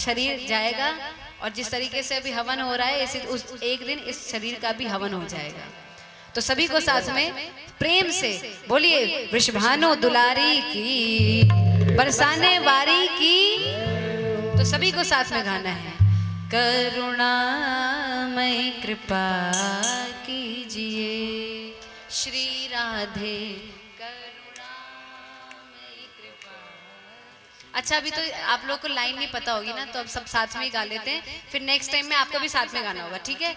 शरीर जाएगा और जिस तरीके से अभी हवन हो रहा है इसी उस एक दिन इस शरीर का भी हवन हो जाएगा। तो सभी को साथ में प्रेम से बोलिए वृषभानु दुलारी की बरसाने वारी की। तो सभी को साथ में गाना है। करुणामय कृपा कीजिए श्री राधे करुणामय कृपा। अच्छा अभी तो आप लोग को लाइन नहीं पता होगी ना, तो अब सब साथ में ही गा लेते हैं, फिर नेक्स्ट टाइम में आपको भी साथ में गाना होगा, ठीक है।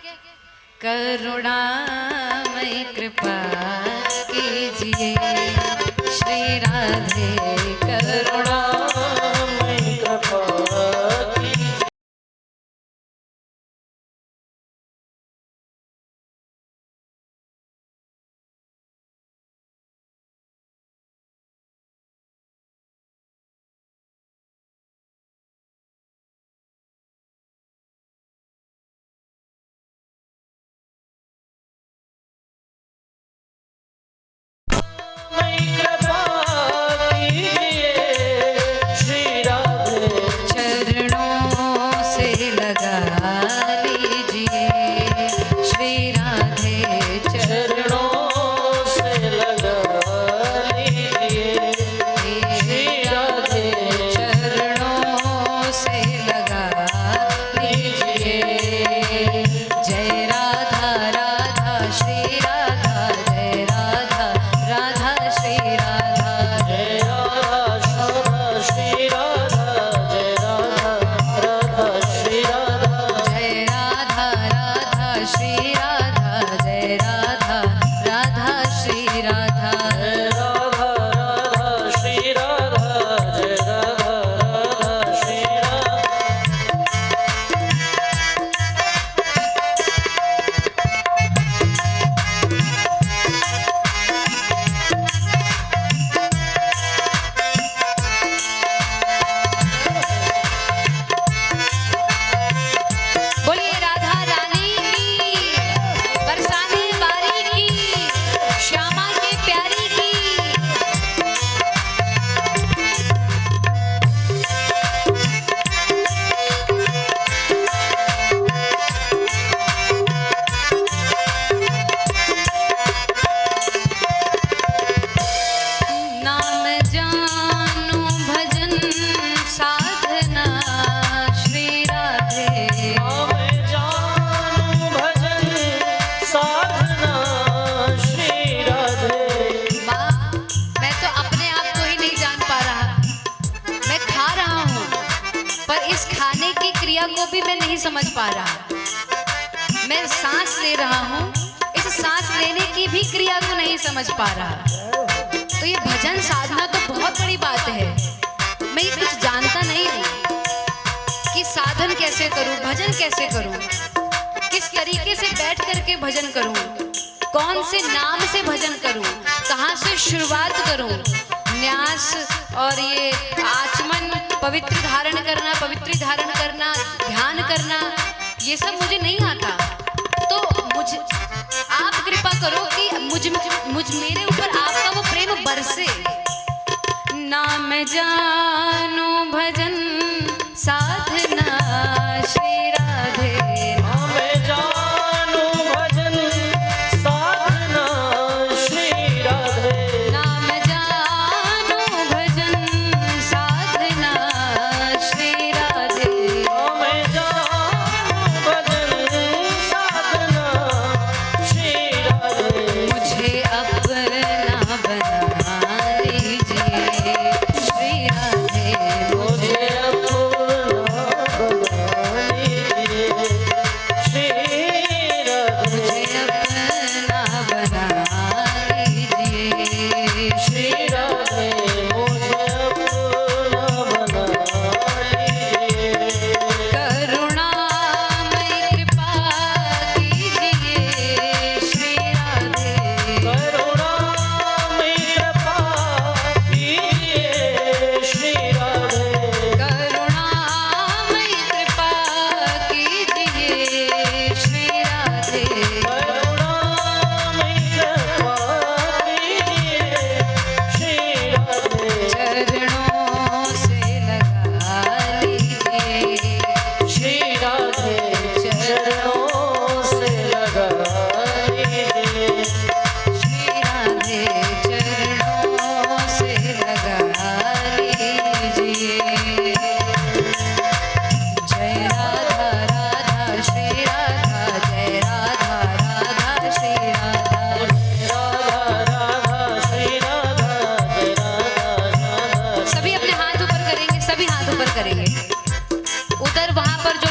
करुणामय कृपा कीजिए श्री राधे करुणामय कृपा। को भी मैं नहीं समझ पा रहा। मैं सांस ले रहा हूँ, इस सांस लेने की भी क्रिया को नहीं समझ पा रहा। तो ये भजन साधना तो बहुत बड़ी बात है। मैं ये कुछ जानता नहीं हूँ कि साधन कैसे करूँ, भजन कैसे करूँ, किस तरीके से बैठ करके भजन करूँ, कौन से नाम से भजन करूँ, कहाँ से शुरुआत करूँ। न्यास और ये आचमन, पवित्र धारण करना, पवित्र धारण करना, ध्यान करना, ये सब मुझे नहीं आता। तो मुझे आप कृपा करो कि मुझ मेरे ऊपर आपका वो प्रेम बरसे। नाम जानू भजन साधना श्री राधे। नाम जानू भजन साधना श्री राधे। नाम जानू भजन साधना श्री राधे। नाम जानू भजन साधना श्री राधे। मुझे अपना बना लीजिए श्री राधे। मुझे अपना बना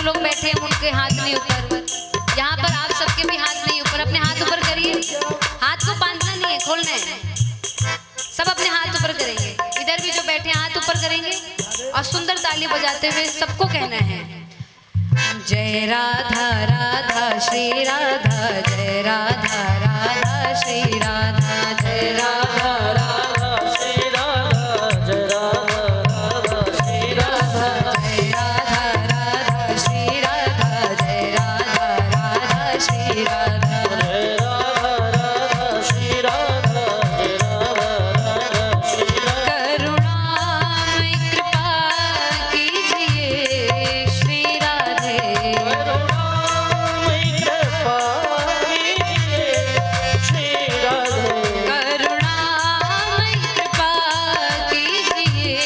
जो लोग बैठे हैं उनके हाथ नहीं ऊपर, यहाँ पर आप सबके भी हाथ नहीं ऊपर। अपने हाथ ऊपर करिए, हाथ को बांधना नहीं है, खोलना है। सब अपने हाथ ऊपर करेंगे, इधर भी जो बैठे हैं हाथ ऊपर करेंगे और सुंदर ताली बजाते हुए सबको कहना है, जय राधा राधा श्री राधा, जय राधा राधा श्री राधा, जय राधा राधा श्री राधा, जय राधा राधा श्री राधा, जय राधा राधा श्री राधा, जय राधा राधा श्री राधा, जय राधा राधा श्री राधा, जय राधा राधा श्री राधा। करुणामय कृपा कीजिए श्री राधे, करुणामय कृपा कीजिए श्री राधे, करुणामय कृपा कीजिए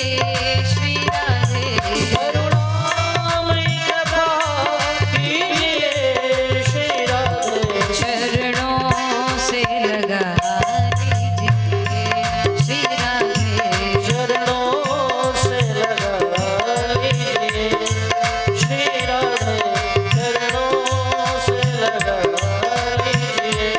श्री राधे, करुणामय कृपा कीजिए श्री राधे। चरणों से लगा लीजिए श्री राधे, चरणों से लगा लीजिए श्री राधे, चरणों से लगा लीजिए।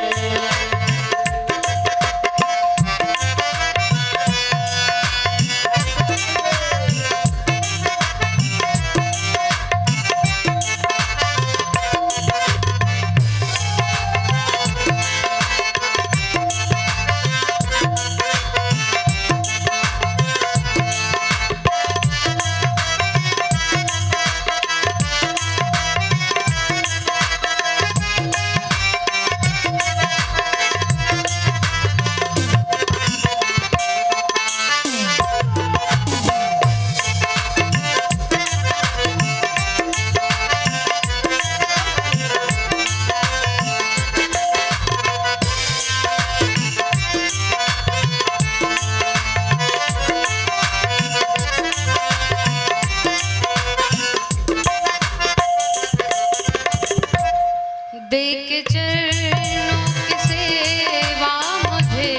देख चरणों की सेवा मुझे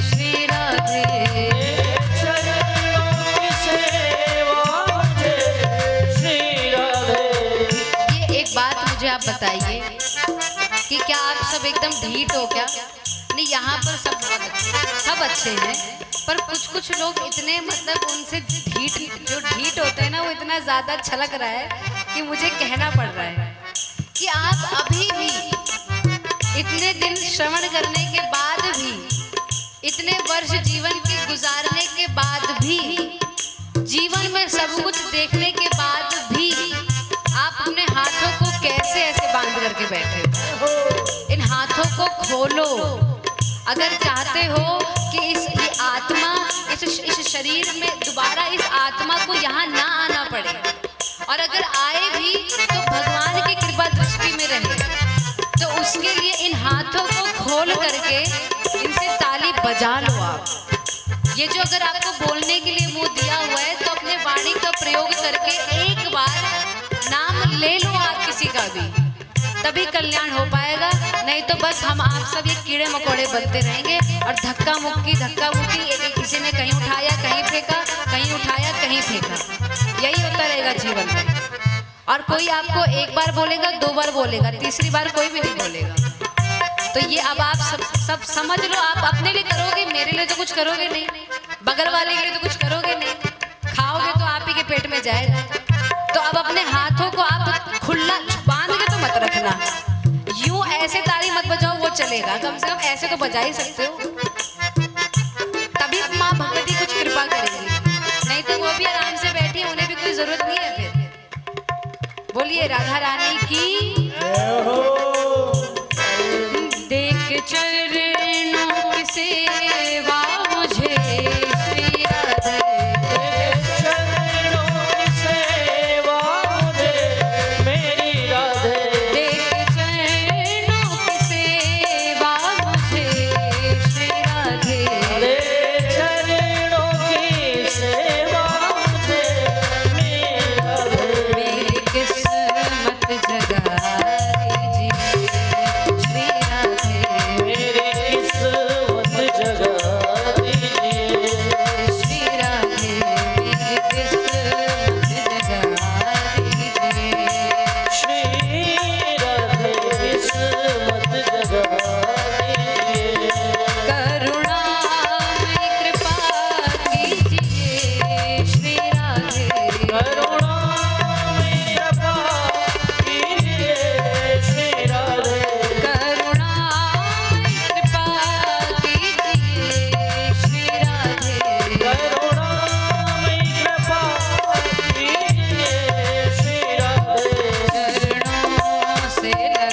श्री राधे, चरणों की सेवा मुझे श्री राधे। ये एक बात मुझे आप बताइए कि क्या आप सब एकदम ढीठ हो क्या? नहीं, यहाँ पर सब बहुत अच्छे, सब अच्छे हैं, पर कुछ लोग इतने मतलब उनसे जो ढीठ होते हैं ना, वो इतना ज़्यादा छलक रहा है कि मुझे कहना पड़ रहा है कि आप अभी भी इतने दिन श्रवण करने के बाद भी, इतने वर्ष जीवन के गुजारने के बाद भी, जीवन में सब कुछ देखने के बाद भी आप अपने हाथों को कैसे ऐसे बांध करके बैठे हो? इन हाथों को खोलो। अगर चाहते हो कि ये आत्मा इस शरीर में दोबारा इस आत्मा को यहाँ ना आना पड़े, और अगर आए भी तो भगवान की कृपा दृष्टि में रहे, तो उसके लिए इन हाथों को खोल करके इनसे ताली बजा लो आप। ये जो अगर आपको बोलने के लिए मुंह दिया हुआ है, तो अपने वाणी का प्रयोग करके एक बार नाम ले लो आप किसी का भी, तभी कल्याण हो पाएगा। नहीं तो बस हम आप सब ये कीड़े मकोड़े बनते रहेंगे और धक्का मुक्की किसी ने कहीं उठाया कहीं फेंका, कहीं उठाया कहीं फेंका, यही होता रहेगा जीवन में। और कोई आपको एक बार बोलेगा, दो बार बोलेगा, तीसरी बार कोई भी नहीं बोलेगा। तो ये अब आप सब समझ लो, आप अपने लिए करोगे, मेरे लिए तो कुछ करोगे नहीं, बगल वाले के लिए तो कुछ करोगे नहीं, खाओगे तो आप ही के पेट में जाएगा। तो अब अपने हाथों को आप खुला बांध के तो मत रखना, यूं ऐसे ताली मत बजाओ, वो चलेगा, कम से कम ऐसे तो बजा ही सकते हो, तभी माँ भगवती कुछ कृपा करेगी। नहीं तो वो भी आराम से बैठी, उन्हें भी कोई जरूरत नहीं है फिर। बोलिए राधा रानी की। देख चरणों की सेवा मुझे श्री राधे, चरणों की सेवा मुझे मेरी राधे, देख चरणों की सेवा मुझे श्री राधे, चरणों की सेवा मुझे मेरी राधे। मेरी किस्मत जगा दीजिए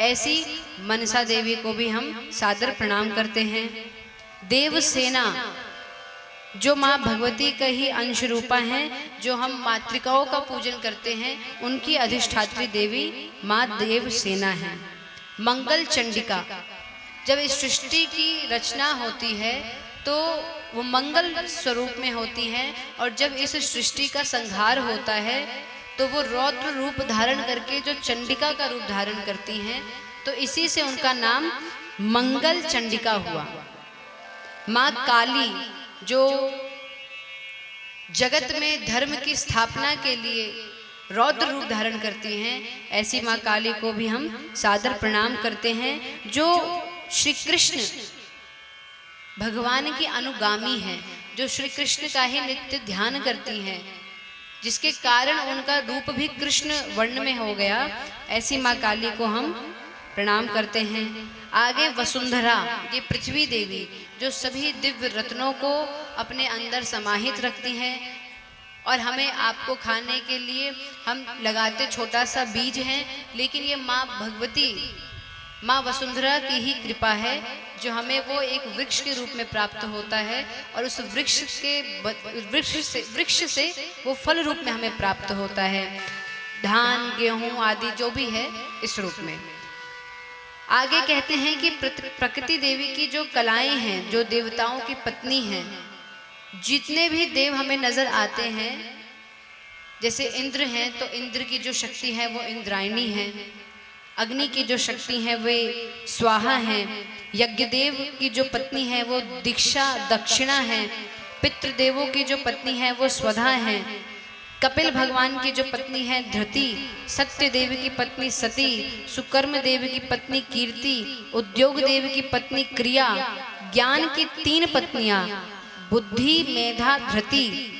ऐसी मनसा देवी को भी हम सादर प्रणाम करते हैं। देवसेना जो माँ भगवती का ही अंश रूपा हैं, जो हम मातृकाओं का पूजन करते हैं, उनकी अधिष्ठात्री देवी माँ देवसेना है। मंगल चंडिका, जब इस सृष्टि की रचना होती है तो वो मंगल स्वरूप में होती हैं, और जब इस सृष्टि का संहार होता है तो वो रौद्र रूप धारण करके जो चंडिका का रूप धारण करती हैं, तो इसी से उनका नाम मंगल चंडिका हुआ। माँ काली जो जगत में धर्म की स्थापना के लिए रौद्र रूप धारण करती हैं, ऐसी माँ काली को भी हम सादर प्रणाम करते हैं, जो श्री कृष्ण भगवान की अनुगामी हैं, जो श्री कृष्ण का ही नित्य ध्यान करती हैं, जिसके कारण उनका रूप भी कृष्ण वर्ण में हो गया। ऐसी माँ काली को हम प्रणाम करते हैं। आगे वसुंधरा, ये पृथ्वी देवी जो सभी दिव्य रत्नों को अपने अंदर समाहित रखती हैं, और हमें आपको खाने के लिए हम लगाते छोटा सा बीज हैं, लेकिन ये माँ भगवती माँ वसुंधरा की ही कृपा है जो हमें वो एक वृक्ष के रूप में प्राप्त होता है, और उस वृक्ष से वो फल रूप में हमें प्राप्त होता है, धान गेहूं आदि जो भी है इस रूप में। आगे कहते हैं कि प्रकृति देवी की जो कलाएं हैं, जो देवताओं की पत्नी हैं, जितने भी देव हमें नजर आते हैं, जैसे इंद्र हैं तो इंद्र की जो शक्ति है वो इंद्रायणी है, अग्नि की जो शक्ति है वे स्वाहा हैं, यज्ञदेव की जो पत्नी है वो दीक्षा दक्षिणा है, पितृदेवों की जो पत्नी है वो स्वधा है, कपिल भगवान की जो पत्नी है धृति, सत्य देवी की पत्नी सती, सुकर्म देवी की पत्नी कीर्ति, उद्योग देवी की पत्नी क्रिया, ज्ञान की 3 पत्नियां बुद्धि मेधा धृति,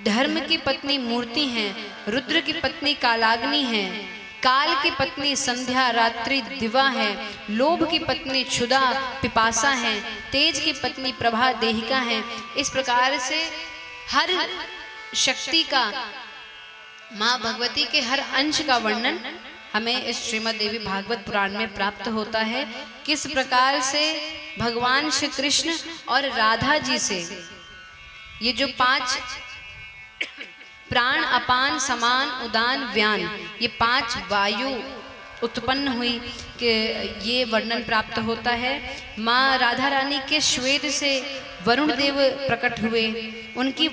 धर्म की पत्नी मूर्ति हैं, रुद्र की पत्नी कालाग्नि है, काल की पत्नी संध्या रात्रि दिवा है, लोभ की पत्नी क्षुधा पिपासा है, तेज की पत्नी प्रभा देहिका है। इस प्रकार से हर शक्ति का, माँ भगवती के हर अंश का वर्णन हमें इस श्रीमद् देवी भागवत पुराण में प्राप्त होता है। किस प्रकार से भगवान श्री कृष्ण और राधा जी से ये जो 5 प्राण अपान समान उदान व्यान, ये 5 वायु उत्पन्न हुई कि ये वर्णन प्राप्त होता है। माँ राधा रानी के श्वेत से वरुण देव प्रकट हुए, उनके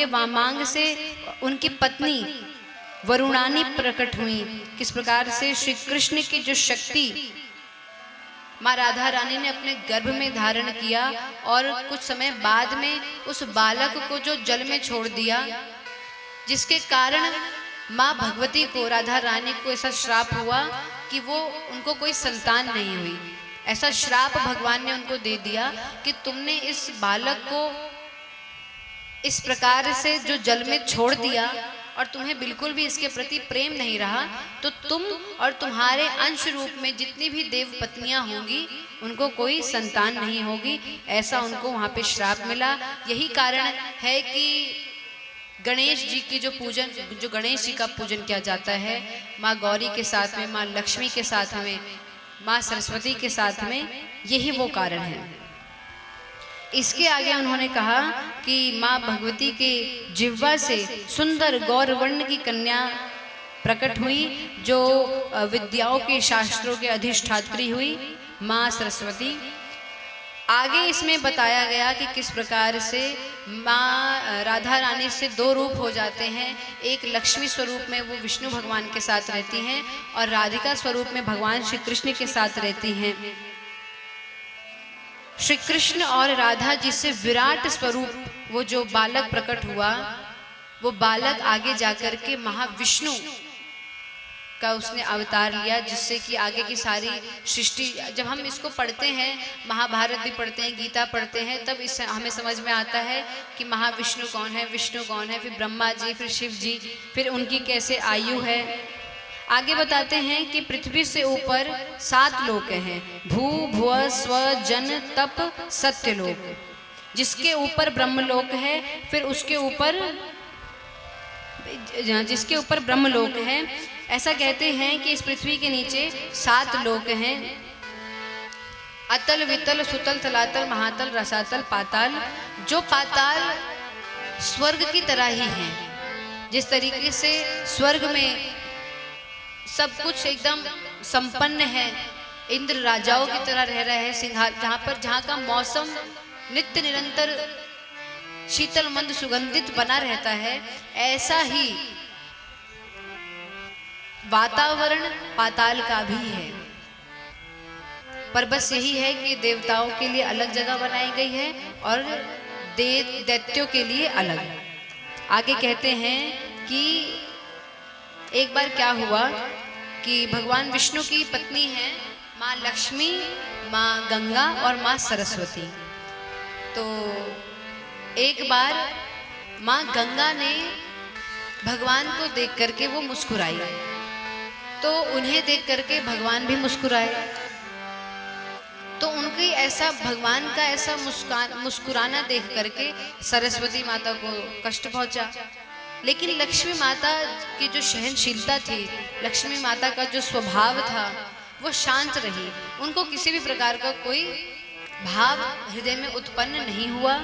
वामांग से उनकी पत्नी वरुणानी प्रकट हुई। किस प्रकार से श्री कृष्ण की जो शक्ति माँ राधा रानी ने अपने गर्भ में धारण किया, और कुछ समय बाद में उस बालक को जो जल में छोड़ दिया, जिसके कारण माँ भगवती को, राधा रानी को ऐसा श्राप हुआ कि वो उनको कोई संतान नहीं हुई। ऐसा श्राप भगवान ने उनको दे दिया कि तुमने इस बालक को इस प्रकार से जो जल में छोड़ दिया और तुम्हें बिल्कुल भी इसके प्रति प्रेम नहीं रहा, तो तुम और तुम्हारे अंश रूप में जितनी भी देव पत्नियां होंगी उनको कोई संतान नहीं होगी। ऐसा उनको वहाँ पे श्राप मिला। यही कारण है कि गणेश जी की जो गणेश जी का पूजन किया जाता है, माँ गौरी के साथ में, माँ लक्ष्मी के साथ में, माँ सरस्वती के साथ में, यही वो कारण है। इसके आगे उन्होंने कहा कि माँ भगवती के जिह्वा से सुंदर गौरवर्ण की कन्या प्रकट हुई, जो विद्याओं के शास्त्रों के अधिष्ठात्री हुई, माँ सरस्वती। आगे इसमें बताया गया कि किस प्रकार से माँ राधा रानी से 2 रूप हो जाते हैं। एक लक्ष्मी स्वरूप में वो विष्णु भगवान के साथ रहती हैं, और राधिका स्वरूप में भगवान श्री कृष्ण के साथ रहती हैं। श्री कृष्ण और राधा जी से विराट स्वरूप वो जो बालक प्रकट हुआ, वो बालक आगे जाकर के महाविष्णु का उसने अवतार लिया, जिससे कि आगे की सारी सृष्टि, जब हम इसको पढ़ते हैं, महाभारत भी पढ़ते हैं, गीता पढ़ते हैं, तब इससे हमें समझ में आता है कि महाविष्णु कौन है, विष्णु कौन है, फिर ब्रह्मा जी, फिर शिव जी, फिर उनकी कैसे आयु है। आगे बताते हैं कि पृथ्वी से ऊपर 7 लोक हैं, भू भुव स्व जन तप सत्य लोक, जिसके ऊपर ब्रह्मलोक है, फिर उसके ऊपर जिसके ऊपर ब्रह्मलोक है, ऐसा कहते हैं कि इस पृथ्वी के नीचे 7 लोक हैं, अतल वितल सुतल तलातल महातल रसातल पाताल। जो पाताल स्वर्ग की तरह ही हैं, जिस तरीके से स्वर्ग में सब कुछ एकदम संपन्न है, इंद्र राजाओं की तरह रह रहे हैं सिंहार, जहाँ का मौसम नित्य निरंतर शीतल मंद सुगंधित बना रहता है, ऐसा ही वातावरण पाताल का भी है। पर बस यही है कि देवताओं के लिए अलग जगह बनाई गई है और दैत्यों के लिए अलग। आगे कहते हैं कि एक बार क्या हुआ कि भगवान विष्णु की पत्नी है माँ लक्ष्मी, माँ गंगा और माँ सरस्वती। तो एक बार माँ गंगा ने भगवान को देख करके वो मुस्कुराई, तो उन्हें देख करके भगवान भी मुस्कुराए। तो उनकी ऐसा भगवान का ऐसा मुस्कुराना देख करके सरस्वती माता को कष्ट पहुंचा। लेकिन लक्ष्मी माता की जो सहनशीलता थी, लक्ष्मी माता का जो स्वभाव था, वो शांत रही। उनको किसी भी प्रकार का कोई भाव हृदय में उत्पन्न नहीं हुआ।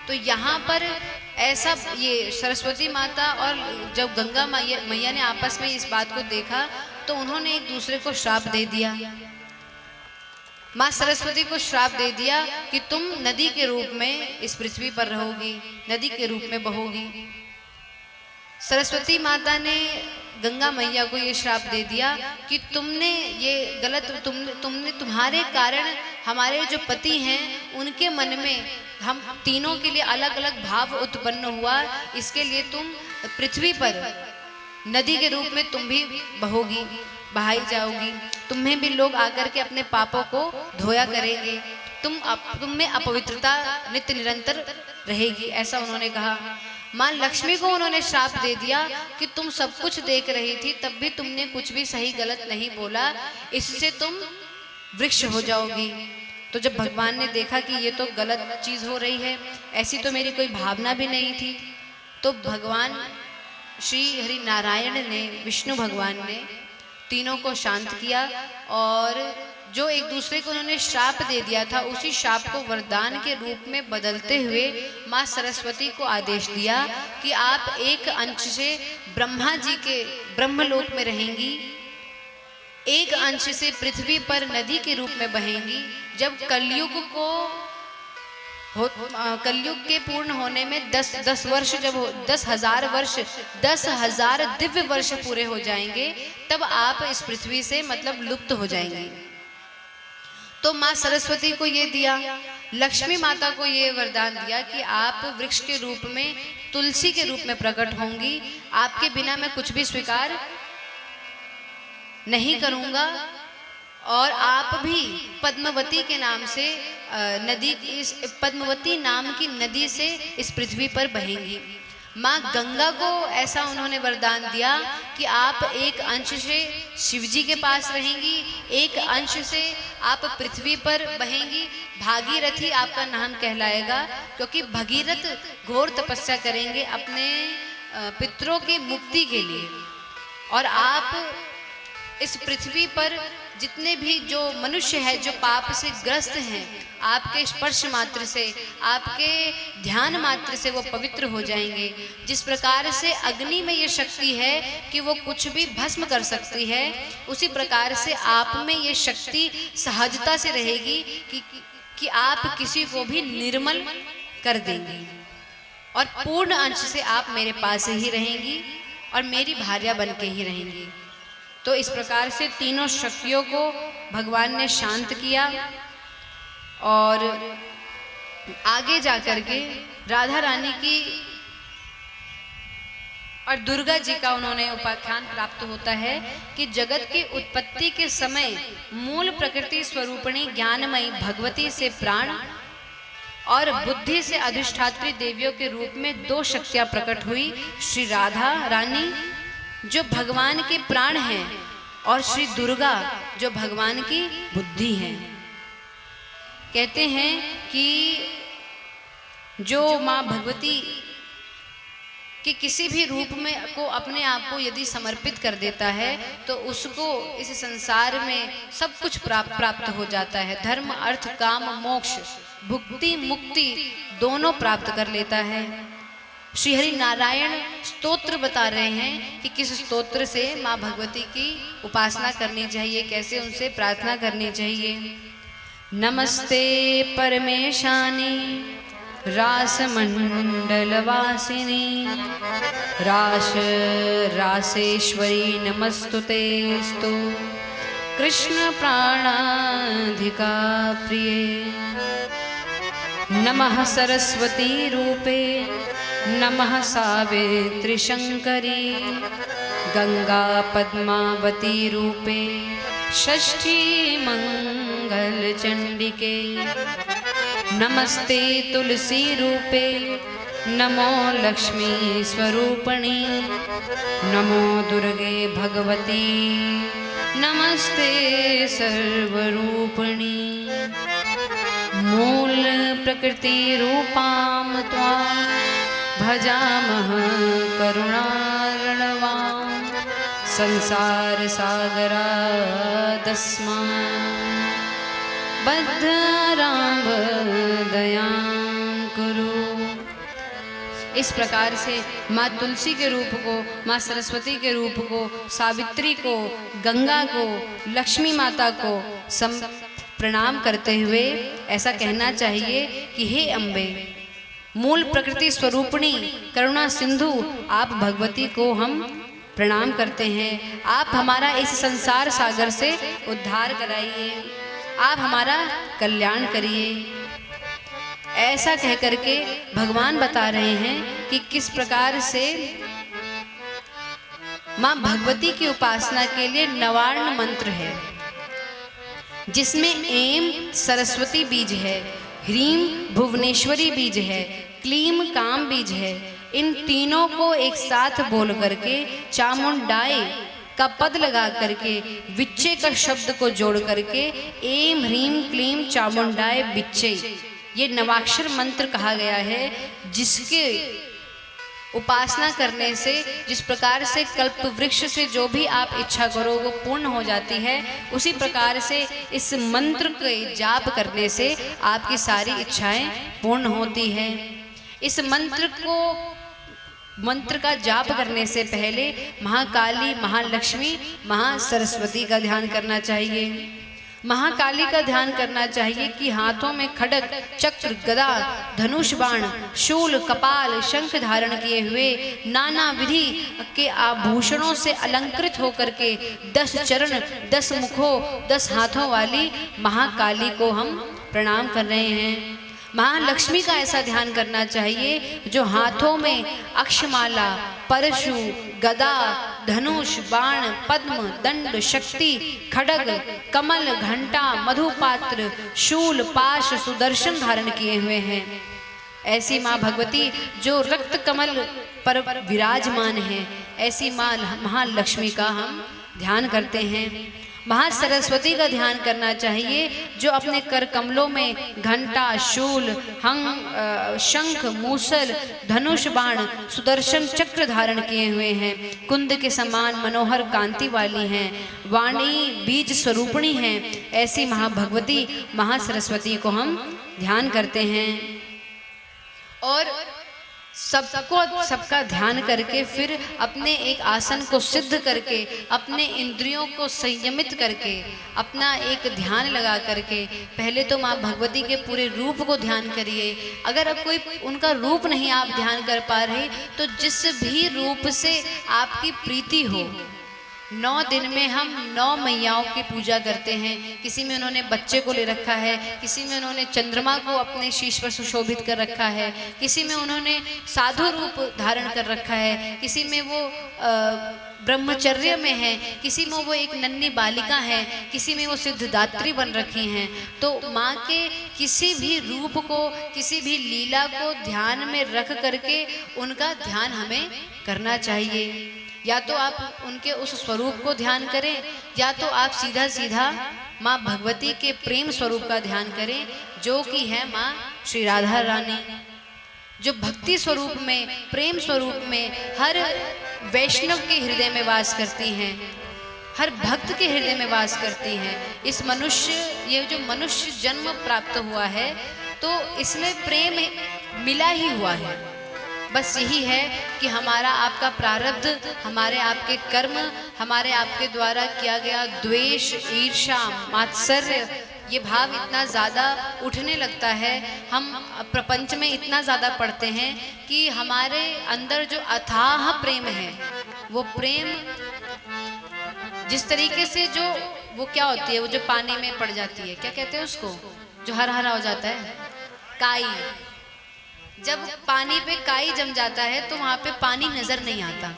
तो यहाँ पर ऐसा ये सरस्वती माता और जब गंगा मैया ने आपस में इस बात को देखा, तो उन्होंने एक दूसरे को श्राप दे दिया। माँ सरस्वती को श्राप दे दिया कि तुम नदी के रूप में इस पृथ्वी पर रहोगी, नदी के रूप में बहोगी। सरस्वती माता ने गंगा मैया को ये श्राप दे दिया कि तुमने ये गलत, तुमने तुम्हारे कारण हमारे जो पति हैं उनके मन में हम तीनों के लिए अलग अलग भाव उत्पन्न हुआ, इसके लिए तुम पृथ्वी पर नदी के रूप में तुम भी बहोगी, बहाई जाओगी। तुम्हें भी लोग आकर के अपने पापों को धोया करेंगे, तुम में अपवित्रता नित्य निरंतर रहेगी, ऐसा उन्होंने कहा। माँ लक्ष्मी को उन्होंने श्राप दे दिया कि तुम सब कुछ देख रही थी, तब भी तुमने कुछ भी सही गलत नहीं बोला, इससे तुम वृक्ष हो जाओगी। तो जब भगवान ने देखा कि ये तो गलत चीज हो रही है, ऐसी तो मेरी कोई भावना भी नहीं थी, तो भगवान श्री हरि नारायण ने, विष्णु भगवान ने तीनों को शांत किया और जो एक दूसरे को उन्होंने श्राप दे दिया था, उसी श्राप को वरदान के रूप में बदलते हुए माँ सरस्वती को आदेश दिया कि आप एक अंश से ब्रह्मा जी के ब्रह्मलोक में रहेंगी, एक अंश से पृथ्वी पर नदी के रूप में बहेंगी। जब कलयुग के पूर्ण होने में 10 वर्ष, जब 10,000 वर्ष, 10,000 दिव्य वर्ष पूरे हो जाएंगे, तब आप इस पृथ्वी से मतलब लुप्त हो जाएंगे। तो माँ सरस्वती को ये दिया, लक्ष्मी माता को ये वरदान दिया कि आप वृक्ष के रूप में, तुलसी के रूप में प्रकट होंगी, आपके बिना मैं कुछ भी स्वीकार नहीं करूँगा और आप भी पद्मावती के नाम से नदी, इस पद्मावती नाम की नदी से इस पृथ्वी पर बहेंगी। माँ गंगा को ऐसा उन्होंने वरदान दिया कि आप एक अंश से शिव जी के पास रहेंगी, एक अंश से आप पृथ्वी पर बहेंगी। भागीरथी आपका नाम कहलाएगा, क्योंकि भगीरथ घोर तपस्या करेंगे अपने पितरों की मुक्ति के लिए। और आप इस पृथ्वी पर जितने भी जो मनुष्य है जो पाप से ग्रस्त हैं, आपके स्पर्श मात्र से, आपके ध्यान मात्र से वो पवित्र हो जाएंगे। जिस प्रकार से अग्नि में ये शक्ति है कि वो कुछ भी भस्म कर सकती है, उसी प्रकार से आप में ये शक्ति सहजता से रहेगी कि आप किसी को भी निर्मल कर देंगी और पूर्ण अंश से आप मेरे पास ही रहेंगी और मेरी भार्या बन के ही रहेंगी। तो इस प्रकार से तीनों शक्तियों को भगवान ने शांत किया और आगे जाकर के राधा रानी की और दुर्गा जी का उन्होंने उपाख्यान प्राप्त होता है कि जगत की उत्पत्ति के समय मूल प्रकृति स्वरूपिणी ज्ञानमयी भगवती से प्राण और बुद्धि से अधिष्ठात्री देवियों के रूप में 2 शक्तियां प्रकट हुई। श्री राधा रानी जो भगवान के प्राण हैं और श्री दुर्गा जो भगवान की बुद्धि हैं। कहते हैं कि जो माँ भगवती कि किसी भी रूप में को अपने आप को यदि समर्पित कर देता है तो उसको इस संसार में सब कुछ प्राप्त हो जाता है। धर्म, अर्थ, काम, मोक्ष, भुक्ति, मुक्ति दोनों प्राप्त कर लेता है। श्री हरि नारायण स्तोत्र बता रहे हैं कि किस स्तोत्र से माँ भगवती की उपासना करनी चाहिए, कैसे उनसे प्रार्थना करनी चाहिए। नमस्ते परमेशानी रासमंडलवासिनी रासेश्वरी नमस्तुते स्तु कृष्ण प्राणाधिका प्रिये। नमः सरस्वती रूपे नमः सावित्री शंकरी गंगा पद्मावती रूपे षष्ठी मंगल चंडिके। नमस्ते तुलसी रूपे नमो लक्ष्मी स्वरूपणी नमो दुर्गे भगवती नमस्ते सर्वरूपिणी। मूल प्रकृति रूपां त्वां भजामः करुणार्णवां संसार सागरादस्मान् बद्धाराम्भ दयां कुरु। इस प्रकार से माँ तुलसी के रूप को, माँ सरस्वती के रूप को, सावित्री को, गंगा को, लक्ष्मी माता को प्रणाम करते हुए ऐसा कहना चाहिए कि हे अम्बे, मूल प्रकृति स्वरूपिणी करुणा सिंधु, आप भगवती को हम प्रणाम करते हैं। आप हमारा इस संसार सागर से उद्धार कराइए, आप हमारा कल्याण करिए। ऐसा कह करके भगवान बता रहे हैं कि किस प्रकार से माँ भगवती की उपासना के लिए नवार्ण मंत्र है, जिसमें ऐं सरस्वती बीज है, ह्रीं भुवनेश्वरी बीज है, क्लीं काम बीज है। इन तीनों को एक साथ बोल करके चामुंडाई का पद लगा करके विच्चे का शब्द को जोड़ करके ऐं ह्रीं क्लीं चामुंडाय बिच्चे, ये नवाक्षर मंत्र कहा गया है, जिसके उपासना करने से जिस प्रकार से कल्प वृक्ष से जो भी आप इच्छा करो वो पूर्ण हो जाती है, उसी प्रकार से इस मंत्र के जाप करने से आपकी सारी इच्छाएं पूर्ण होती हैं। इस मंत्र का जाप करने से पहले महाकाली, महालक्ष्मी, महासरस्वती का ध्यान करना चाहिए। महाकाली का ध्यान करना चाहिए कि हाथों में खड्ग, चक्र, गदा, धनुष बाण, शूल, कपाल, शंख धारण किए हुए नाना विधि के आभूषणों से अलंकृत होकर के 10 चरण, 10 मुखों, 10 हाथों वाली महाकाली को हम प्रणाम कर रहे हैं। महालक्ष्मी का ऐसा ध्यान करना चाहिए जो हाथों में अक्षमाला, परशु, गदा, धनुष, बाण, पद्म, दंड, शक्ति, खड्ग, कमल, घंटा, मधुपात्र, शूल, पाश, सुदर्शन धारण किए हुए हैं। ऐसी माँ भगवती जो रक्त कमल पर विराजमान है, ऐसी माँ महालक्ष्मी का हम ध्यान करते हैं। महासरस्वती का ध्यान करना चाहिए जो अपने कर कमलों में घंटा, शूल, शंख, मूसल, धनुष बाण, सुदर्शन चक्र धारण किए हुए हैं, कुंद के समान मनोहर कांति वाली हैं, वाणी बीज स्वरूपिणी हैं। ऐसी महाभगवती महासरस्वती को हम ध्यान करते हैं और सबका ध्यान करके फिर अपने एक आसन को सिद्ध करके अपने इंद्रियों को संयमित करके अपना एक ध्यान लगा करके पहले तो माँ भगवती के पूरे रूप को ध्यान करिए। अगर अब कोई उनका रूप नहीं आप ध्यान कर पा रहे तो जिस भी रूप से आपकी प्रीति हो, 9 दिन में हम 9 मैयाओं की पूजा करते हैं। किसी में उन्होंने बच्चे को ले रखा है, किसी में उन्होंने चंद्रमा को अपने शीश पर सुशोभित कर रखा है, किसी में उन्होंने साधु रूप धारण कर रखा है, किसी में वो ब्रह्मचर्य में है, किसी में वो एक नन्ही बालिका है, किसी में वो सिद्धदात्री बन रखी हैं। तो माँ के किसी भी रूप को, किसी भी लीला को ध्यान में रख करके उनका ध्यान हमें करना चाहिए। या तो आप उनके उस स्वरूप को ध्यान करें या तो आप सीधा सीधा माँ भगवती के प्रेम स्वरूप का ध्यान करें जो कि है माँ श्री राधा रानी। जो भक्ति स्वरूप में, प्रेम स्वरूप में हर वैष्णव के हृदय में वास करती हैं, हर भक्त के हृदय में वास करती हैं। इस मनुष्य, ये जो मनुष्य जन्म प्राप्त हुआ है तो इसमें प्रेम मिला ही हुआ है। बस यही है कि हमारा आपका प्रारब्ध, हमारे आपके कर्म, हमारे आपके द्वारा किया गया द्वेष, ईर्ष्या, मात्सर्य, ये भाव इतना ज़्यादा उठने लगता है, हम प्रपंच में इतना ज़्यादा पढ़ते हैं कि हमारे अंदर जो अथाह प्रेम है, वो प्रेम जिस तरीके से जो वो क्या होती है, वो जो पानी में पड़ जाती है, क्या कहते हैं उसको, जो हरा हरा हो जाता है, काई। जब पानी पे काई जम जाता है तो वहाँ पे पानी नज़र नहीं आता,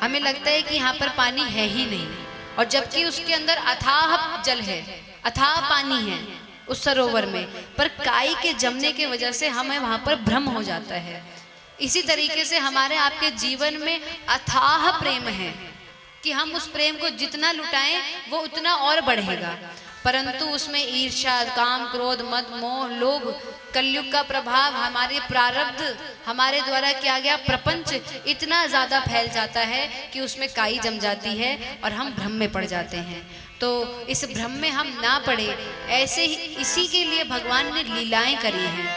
हमें लगता है कि यहाँ पर पानी है ही नहीं, और जबकि उसके अंदर अथाह जल है, अथाह पानी है उस सरोवर में, पर काई के जमने के वजह से हमें वहाँ पर भ्रम हो जाता है। इसी तरीके से हमारे आपके जीवन में अथाह प्रेम है कि हम उस प्रेम को जितना लुटाएं वो उतना और बढ़ेगा, परंतु उसमें ईर्ष्या, काम, क्रोध, मद, मोह, लोभ, कलयुग का प्रभाव, हमारे प्रारब्ध, हमारे द्वारा किया गया प्रपंच इतना ज़्यादा फैल जाता है कि उसमें काई जम जाती है और हम भ्रम में पड़ जाते हैं। तो इस भ्रम में हम ना पड़े, ऐसे ही इसी के लिए भगवान ने लीलाएं करी हैं।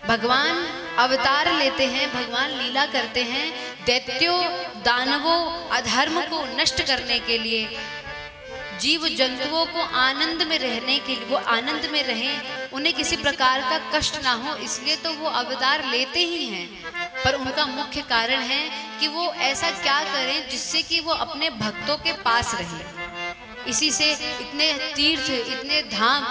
भगवान अवतार लेते हैं, भगवान लीला करते हैं दैत्यों, दानवों, अधर्म को नष्ट करने के लिए, जीव जंतुओं को आनंद में रहने के लिए, वो आनंद में रहें, उन्हें किसी प्रकार का कष्ट ना हो, इसलिए तो वो अवतार लेते ही हैं। पर उनका मुख्य कारण है कि वो ऐसा क्या करें जिससे कि वो अपने भक्तों के पास रहें। इसी से इतने तीर्थ, इतने धाम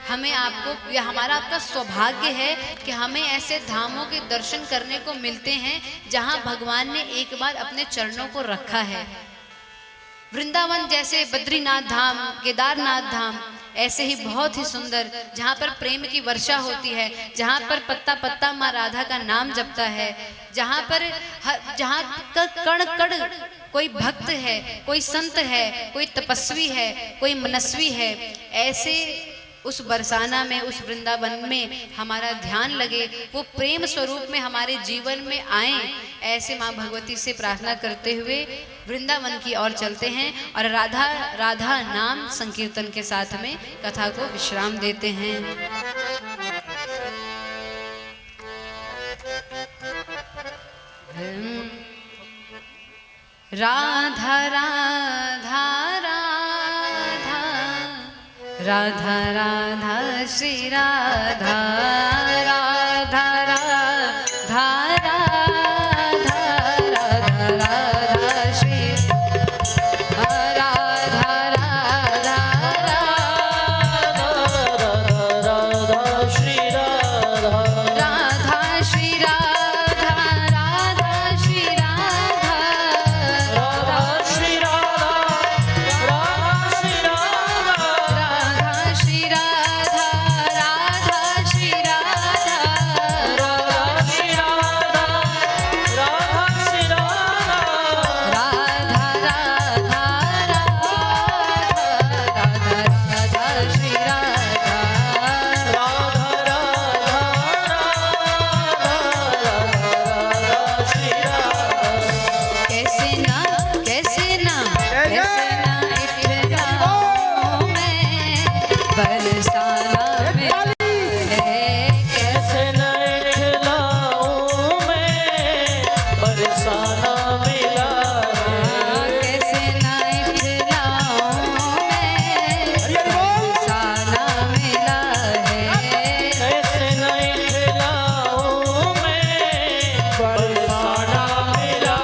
हमें आपको, यह हमारा आपका सौभाग्य है कि हमें ऐसे धामों के दर्शन करने को मिलते हैं जहां भगवान ने एक बार अपने चरणों को रखा है। वृंदावन जैसे, बद्रीनाथ धाम, केदारनाथ धाम, ऐसे ही बहुत ही सुंदर, जहाँ पर प्रेम की वर्षा होती है, जहाँ पर पत्ता पत्ता माँ राधा का नाम जपता है, जहाँ पर जहाँ का कण कण कोई भक्त है, कोई संत है, कोई तपस्वी है, कोई मनस्वी है, ऐसे उस बरसाना में, उस वृंदावन में हमारा ध्यान लगे, वो प्रेम स्वरूप में हमारे जीवन में आए, ऐसे माँ भगवती से प्रार्थना करते हुए वृंदावन की ओर चलते हैं और राधा राधा नाम संकीर्तन के साथ में कथा को विश्राम देते हैं। राधा राधा राधा राधा राधा श्री राधा, राधा राधा राधा राधा राधा श्री राधा राधा राधा श्री राधा, राधा श्री राधा, राधा श्री राधा, राधा श्री राधा, राधा श्री राधा, राधा श्री राधा, राधा श्री राधा, राधा श्री राधा, राधा श्री राधा, राधा राधा राधा राधा श्री राधा, राधा राधा श्री राधा। कैसे ना कैसे ना कैसे ना इतराऊं मैं, बरसाना में है कैसे न इठलाऊं मैं, बरसाना मिला है। कैसे ना इतराऊं मैं, बरसाना मिला है। कैसे न इठलाऊं मैं, बरसाना मिला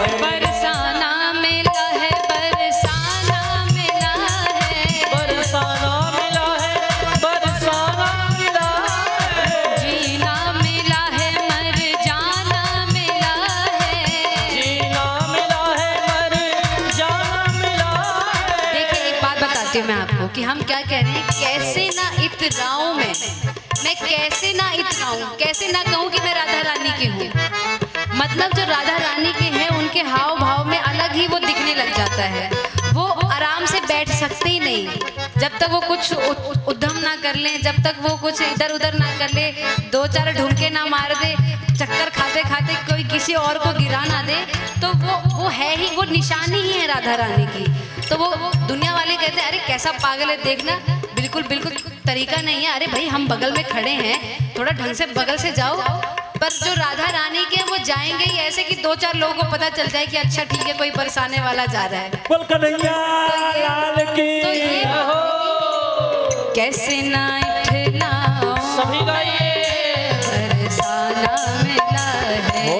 है। बरसाना मिला है, बरसाना मिला है, बरसाना मिला है, बरसाना मिला है। जीना मिला है, मर जाना मिला है। जीना मिला है, मर जाना मिला है। देखिए एक बात बताती हूँ मैं आपको कि हम क्या कह रहे हैं, कैसे ना इतराऊं मैं कैसे ना इतराऊं, कैसे ना कहूँ कि मैं राधा रानी की हूँ। मतलब जो राधा रानी के हैं उनके हाव भाव में अलग ही वो दिखने लग जाता है, वो आराम आराम से बैठ सकते ही नहीं जब तक वो कुछ उद्यम ना कर ले, जब तक वो कुछ इधर उधर ना कर ले, दो चार ढुमके ना मार दे, चक्कर खाते खाते कोई किसी और को गिरा ना दे, तो वो है ही, वो निशानी ही है राधा रानी की। तो वो दुनिया वाले कहते हैं अरे कैसा पागल है देखना, बिल्कुल बिल्कुल तरीका नहीं है। अरे भाई हम बगल में खड़े हैं, थोड़ा ढंग से बगल से जाओ। पर जो राधा रानी के वो जाएंगे ही ऐसे कि दो चार लोगों को पता चल जाए कि अच्छा ठीक है कोई बरसाने वाला जा रहा है। बोल कन्हैया लाल की। तो ये कैसे ना इठलाऊं सभी गाइए। बरसाना मिला है, ओ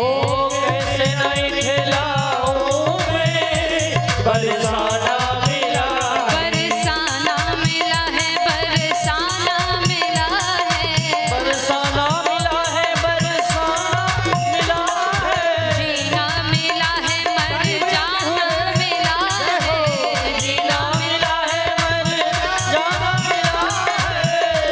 कैसे नहीं खिलाऊं मैं, बरसाना मिला। बरसाना मिला है, बरसाना मिला है, बरसाना मिला है, बरसाना मिला है। जीना मिला है, मर जाना मिला है, जीना मिला है, मर जाना मिला है।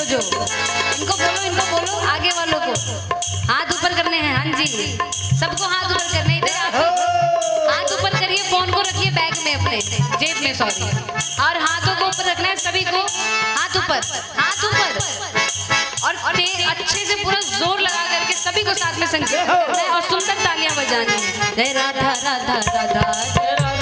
जो इनको बोलो आगे वालों को हाथ ऊपर करने हैं। हाँ जी, सबको हाथ ऊपर करने। इधर आप हाथ ऊपर करिए, फोन को रखिए बैग में, अपने जेब में, सॉरी, और हाथों को ऊपर रखना है सभी को। हाथ ऊपर, हाथ ऊपर, और अच्छे से पूरा जोर लगा करके सभी को साथ में संगीत करना है और सुंदर तालियां बजानी है। जय राधा राधा राधा, जय राधा